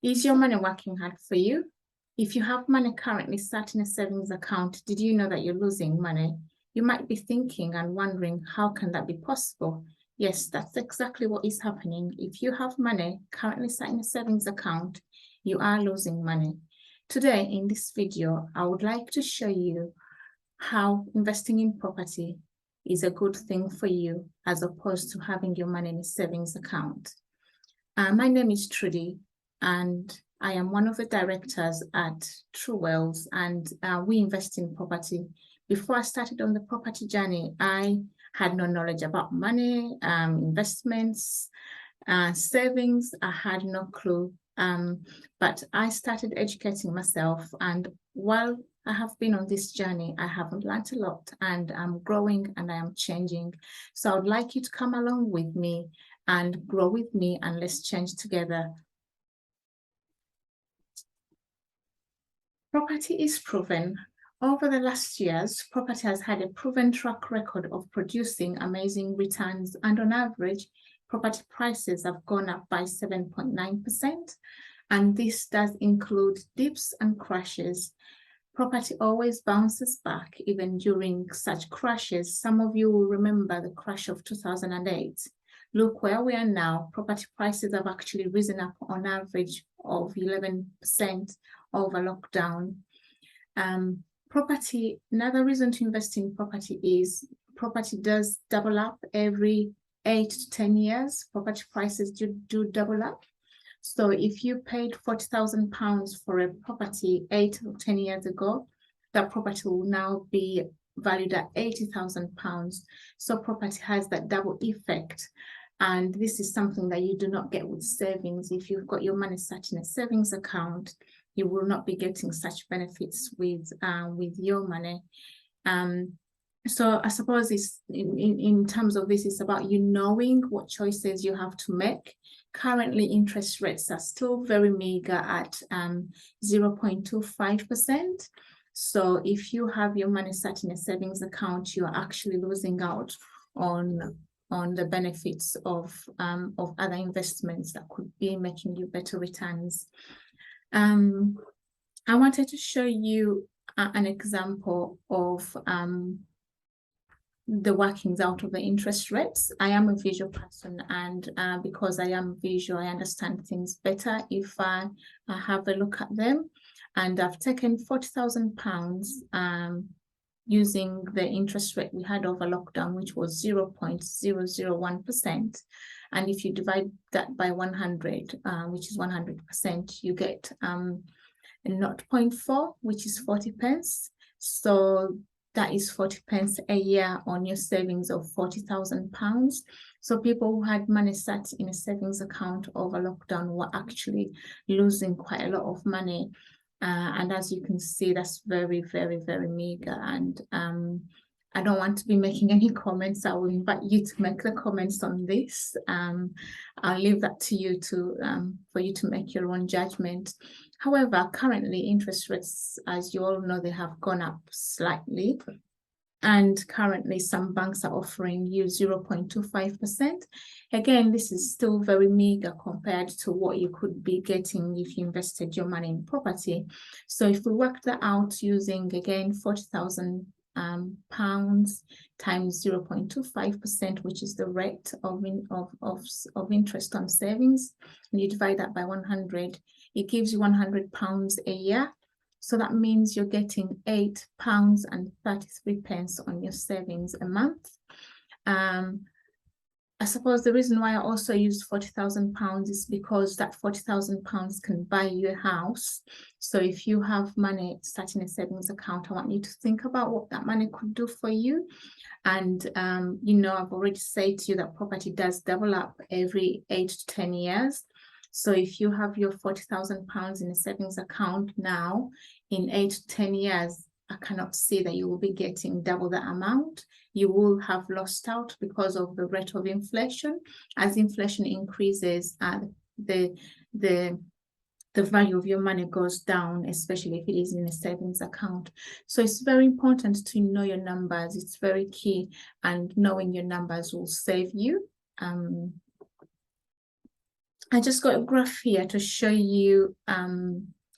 Is your money working hard for you? If you have money currently sat in a savings account, did you know that you're losing money? You might be thinking and wondering, how can that be possible? Yes, that's exactly what is happening. If you have money currently sat in a savings account, you are losing money. Today, in this video, I would like to show you how investing in property is a good thing for you as opposed to having your money in a savings account. My name is Trudy, and I am one of the directors at True Wealth, and we invest in property. Before I started on the property journey, I had no knowledge about money, investments, savings. I had no clue, but I started educating myself, and while I have been on this journey, I have learned a lot, and I'm growing and I am changing. So I would like you to come along with me and grow with me, and let's change together. Property is proven. Over the last years, property has had a proven track record of producing amazing returns, and on average, property prices have gone up by 7.9%, and this does include dips and crashes. Property always bounces back, even during such crashes. Some of you will remember the crash of 2008. Look where we are now. Property prices have actually risen up on average of 11% over lockdown. Another reason to invest in property is property does double up every 8 to 10 years. Property prices do double up. So if you paid £40,000 for a property 8 or 10 years ago, that property will now be valued at £80,000. So property has that double effect. And this is something that you do not get with savings. If you've got your money sat in a savings account, you will not be getting such benefits with your money. So I suppose it's in terms of this, it's about you knowing what choices you have to make. Currently, interest rates are still very meager at 0.25%. So if you have your money sat in a savings account, you are actually losing out on the benefits of other investments that could be making you better returns. I wanted to show you an example of the workings out of the interest rates. I am a visual person, and because I am visual, I understand things better if I have a look at them. And I've taken £40,000 using the interest rate we had over lockdown, which was 0.001%. And if you divide that by 100, which is 100%, you get 0.4, which is 40 pence. So that is 40 pence a year on your savings of £40,000. So people who had money sat in a savings account over lockdown were actually losing quite a lot of money. And as you can see, that's very, very, very meager. And I don't want to be making any comments. I will invite you to make the comments on this. I'll leave that to you for you to make your own judgment. However, currently interest rates, as you all know, they have gone up slightly. And currently some banks are offering you 0.25%. Again, this is still very meager compared to what you could be getting if you invested your money in property. So if we work that out using, again, £40,000 times 0.25%, which is the rate of interest on savings, and you divide that by 100, it gives you £100 a year. So that means you're getting £8.33 on your savings a month. I suppose the reason why I also used £40,000 is because that £40,000 can buy you a house. So if you have money sat in a savings account, I want you to think about what that money could do for you. And, I've already said to you that property does double up every 8 to 10 years. So if you have your £40,000 in a savings account now, in 8 to 10 years, I cannot see that you will be getting double that amount. You will have lost out because of the rate of inflation. As inflation increases, the value of your money goes down, especially if it is in a savings account. So it's very important to know your numbers. It's very key, and knowing your numbers will save you. I just got a graph here to show you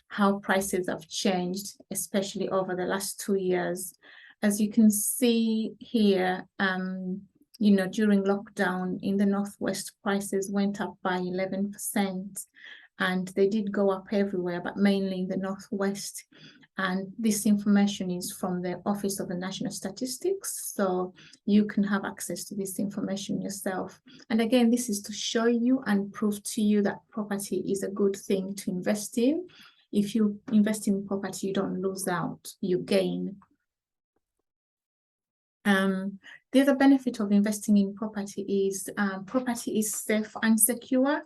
how prices have changed, especially over the last 2 years. As you can see here, during lockdown in the Northwest, prices went up by 11%, and they did go up everywhere, but mainly in the Northwest. And this information is from the Office of the National Statistics, so you can have access to this information yourself. And again, this is to show you and prove to you that property is a good thing to invest in. If you invest in property, you don't lose out, you gain. The other benefit of investing in property is safe and secure.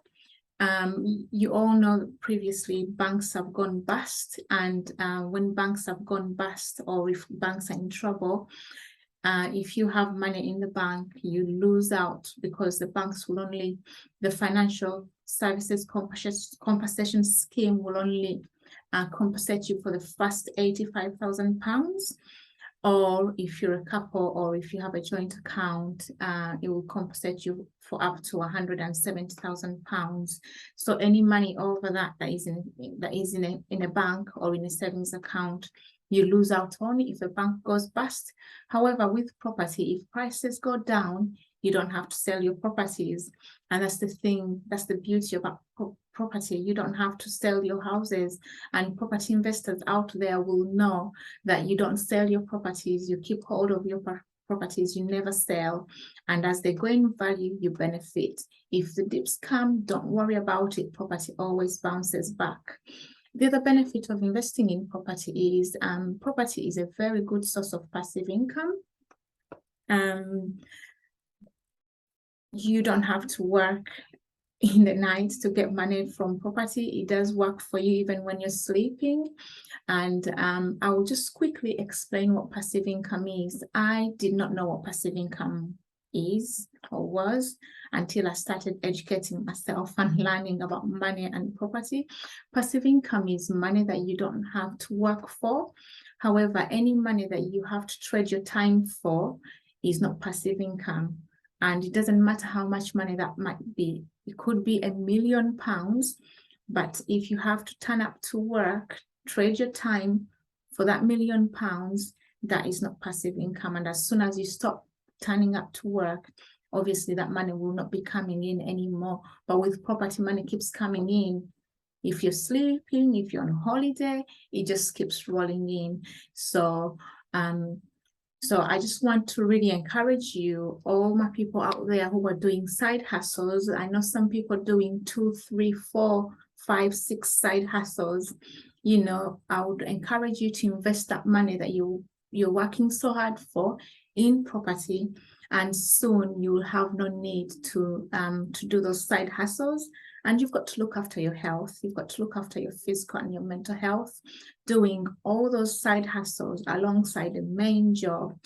You all know previously banks have gone bust, and when banks have gone bust, or if banks are in trouble, if you have money in the bank, you lose out, because the banks will only, the financial services compensation scheme will only compensate you for the first £85,000. Or if you're a couple, or if you have a joint account, it will compensate you for up to £170,000. So any money over that is in a bank or in a savings account, you lose out on if the bank goes bust. However, with property, if prices go down, you don't have to sell your properties. And that's the thing, that's the beauty about property. You don't have to sell your houses, and property investors out there will know that you don't sell your properties, you keep hold of your properties, you never sell, and as they go in value, you benefit. If the dips come, don't worry about it, property always bounces back. The other benefit of investing in property is a very good source of passive income. You don't have to work in the night to get money from property. It does work for you even when you're sleeping. And I will just quickly explain what passive income is. I did not know what passive income is or was until I started educating myself and learning about money and property. Passive income is money that you don't have to work for. However, any money that you have to trade your time for is not passive income. And it doesn't matter how much money that might be. It could be £1 million, but if you have to turn up to work, trade your time for that £1 million, that is not passive income. And as soon as you stop turning up to work, obviously that money will not be coming in anymore. But with property, money keeps coming in. If you're sleeping, if you're on holiday, it just keeps rolling in. So I just want to really encourage you, all my people out there who are doing side hustles. I know some people doing 2, 3, 4, 5, 6 side hustles. I would encourage you to invest that money that you're working so hard for in property, and soon you will have no need to do those side hustles. And you've got to look after your health. You've got to look after your physical and your mental health. Doing all those side hustles alongside the main job,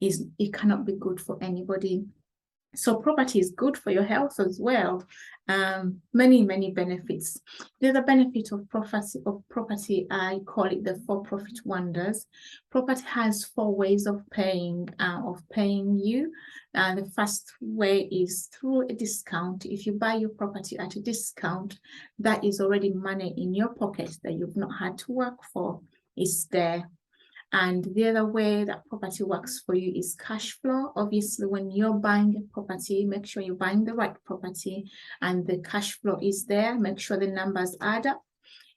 it cannot be good for anybody. So property is good for your health as well. Many benefits. The other benefit of property, I call it the for-profit wonders. Property has 4 ways of paying you. The first way is through a discount. If you buy your property at a discount, that is already money in your pocket that you've not had to work for. It's there. And the other way that property works for you is cash flow. Obviously, when you're buying a property, make sure you're buying the right property and the cash flow is there. Make sure the numbers add up.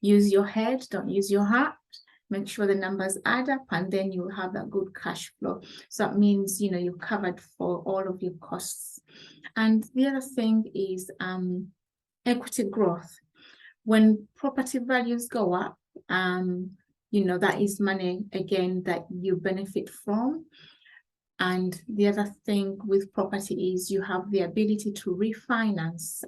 Use your head, don't use your heart. Make sure the numbers add up, and then you'll have that good cash flow. So that means, you're covered for all of your costs. And the other thing is equity growth. When property values go up, that is money again that you benefit from. And the other thing with property is you have the ability to refinance.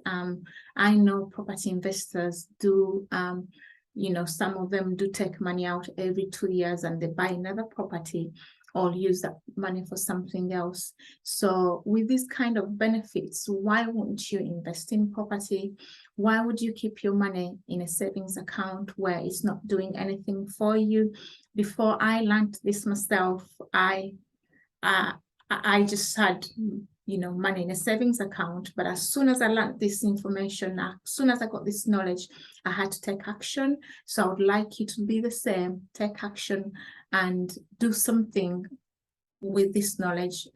I know property investors do, some of them do take money out every 2 years and they buy another property or use that money for something else. So with these kind of benefits, why wouldn't you invest in property? Why would you keep your money in a savings account where it's not doing anything for you? Before I learned this myself, I just had, money in a savings account. But as soon as I learned this information, as soon as I got this knowledge, I had to take action. So I would like you to be the same, take action and do something with this knowledge.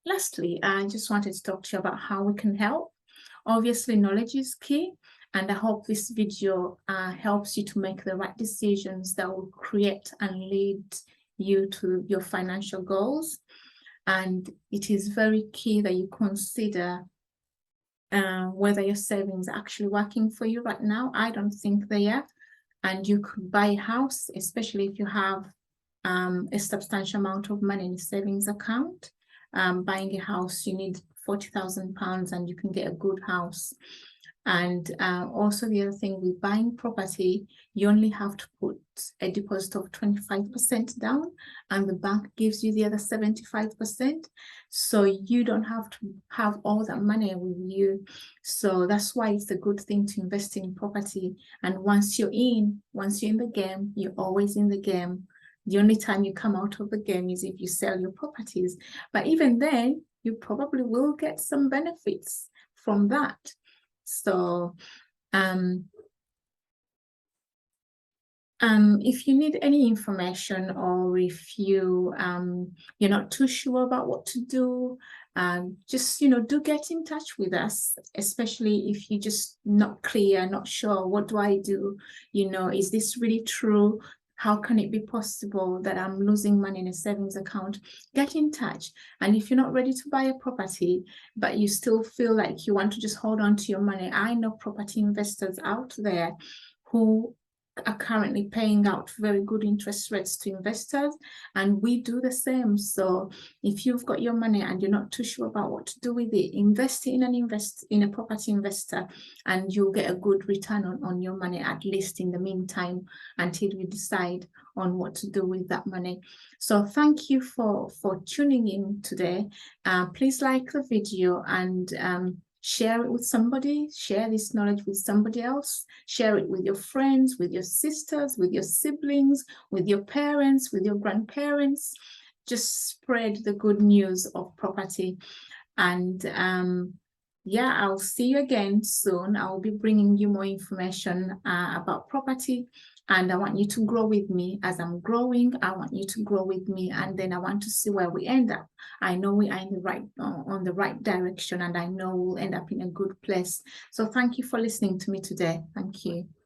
Lastly, I just wanted to talk to you about how we can help. Obviously, knowledge is key. And I hope this video helps you to make the right decisions that will create and lead you to your financial goals. And it is very key that you consider whether your savings are actually working for you right now. I don't think they are. And you could buy a house, especially if you have a substantial amount of money in a savings account. Buying a house, you need £40,000 and you can get a good house. And also the other thing with buying property, you only have to put a deposit of 25% down and the bank gives you the other 75%. So you don't have to have all that money with you. So that's why it's a good thing to invest in property. And once you're in the game, you're always in the game. The only time you come out of the game is if you sell your properties. But even then, you probably will get some benefits from that. So if you need any information or if you're not too sure about what to do, just do get in touch with us, especially if you're just not clear, not sure, what do I do? Is this really true? How can it be possible that I'm losing money in a savings account? Get in touch. And if you're not ready to buy a property, but you still feel like you want to just hold on to your money, I know property investors out there who are currently paying out very good interest rates to investors, and we do the same. So if you've got your money and you're not too sure about what to do with it, invest in a property investor and you'll get a good return on your money, at least in the meantime, until you decide on what to do with that money. So thank you for tuning in today. Please like the video and share it with somebody, share this knowledge with somebody else, share it with your friends, with your sisters, with your siblings, with your parents, with your grandparents. Just spread the good news of property. And yeah, I'll see you again soon. I'll be bringing you more information about property. And I want you to grow with me. As I'm growing, I want you to grow with me. And then I want to see where we end up. I know we are on the right direction, and I know we'll end up in a good place. So thank you for listening to me today. Thank you.